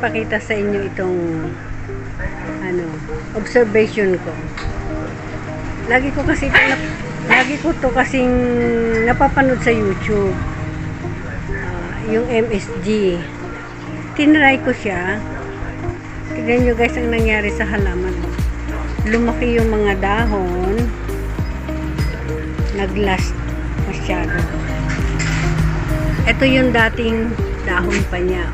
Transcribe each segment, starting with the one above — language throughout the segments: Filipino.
ipakita sa inyo itong observation ko. Lagi ko to kasing napapanood sa YouTube. Yung MSG. Tinry ko siya. Tignan nyo guys ang nangyari sa halaman. Lumaki yung mga dahon. Naglast masyado. Ito yung dating dahon pa niya.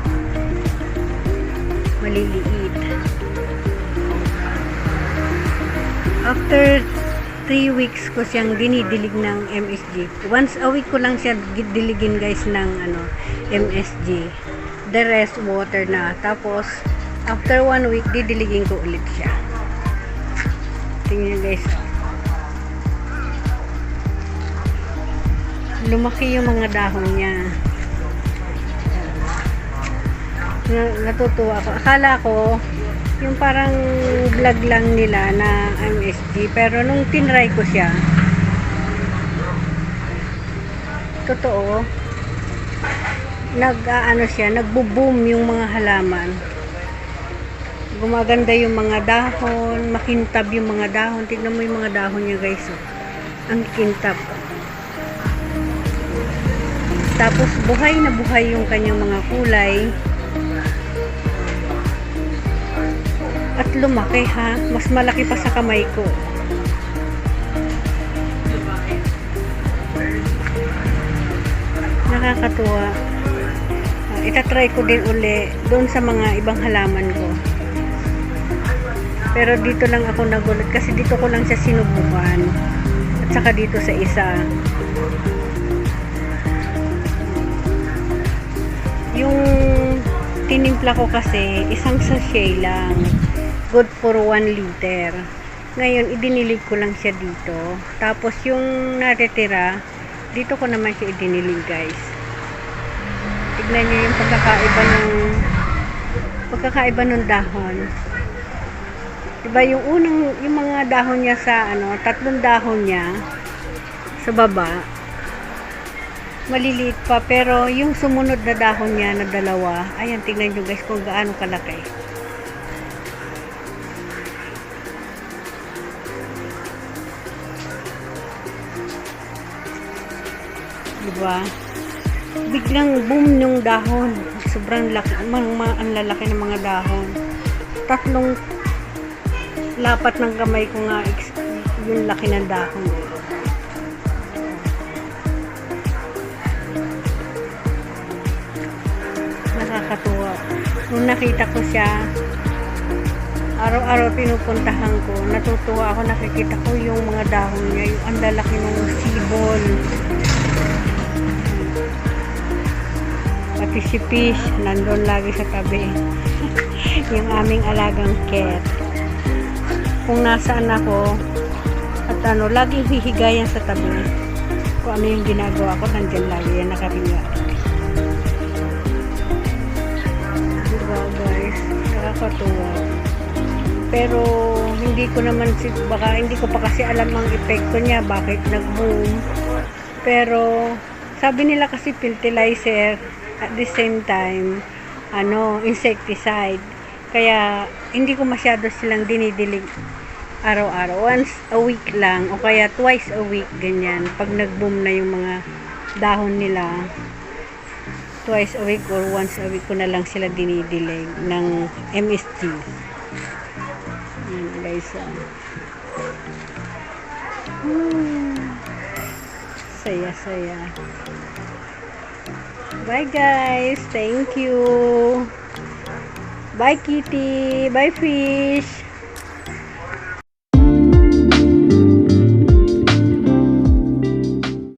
Maliliit. After 3 weeks ko siyang dinidilig ng MSG. Once a week ko lang siya diligin guys ng MSG. The rest water na. Tapos after 1 week didiligin ko ulit siya. Tingnan nyo guys. Lumaki yung mga dahon niya. Natutuwa ako. Akala ko yung parang vlog lang nila na MSG, pero nung tinry ko siya, totoo, nagbo-boom yung mga halaman. Gumaganda yung mga dahon, makintab yung mga dahon. Tignan mo yung mga dahon niya guys. Ang kintab. Tapos buhay na buhay yung kanyang mga kulay. At lumaki ha. Mas malaki pa sa kamay ko. Nakakatuwa. Itatry ko din uli doon sa mga ibang halaman ko. Pero dito lang ako nagulat kasi dito ko lang siya sinubukan. At saka dito sa isa. Yung tinimpla ko kasi isang sachet lang. Good for 1 liter. Ngayon, idinilig ko lang siya dito. Tapos, yung natitira, dito ko naman siya idinilig, guys. Tignan nyo yung pagkakaiba ng dahon. Diba, yung mga dahon niya sa, 3 dahon niya sa baba, maliliit pa. Pero, yung sumunod na dahon niya na 2, ayan, tignan nyo, guys, kung gaano kalaki. Diba? Biglang boom yung dahon. Sobrang laki. Ang lalaki ng mga dahon. 3 lapat ng kamay ko nga yung laki ng dahon. Nakakatuwa. Nung nakita ko siya, araw-araw pinupuntahan ko, natutuwa ako, nakikita ko yung mga dahon niya, yung ang lalaki ng sibol. Pati si Fish, nandun lagi sa tabi. Yung aming alagang cat. Kung nasaan ako, at laging hihigayan sa tabi. Kung ano yung ginagawa ko, nandyan lagi yan, nakahinga. Diba guys, nakakatuwa. Pero, hindi ko pa kasi alam ang epekto niya, bakit nag-boom. Pero, sabi nila kasi fertilizer, at the same time, insecticide. Kaya, hindi ko masyado silang dinidilig araw-araw. Once a week lang, o kaya twice a week, ganyan. Pag nag-boom na yung mga dahon nila, twice a week or once a week ko na lang sila dinidilig ng MSG. Yan, guys. Saya-saya. Bye guys. Thank you. Bye Kitty. Bye Fish.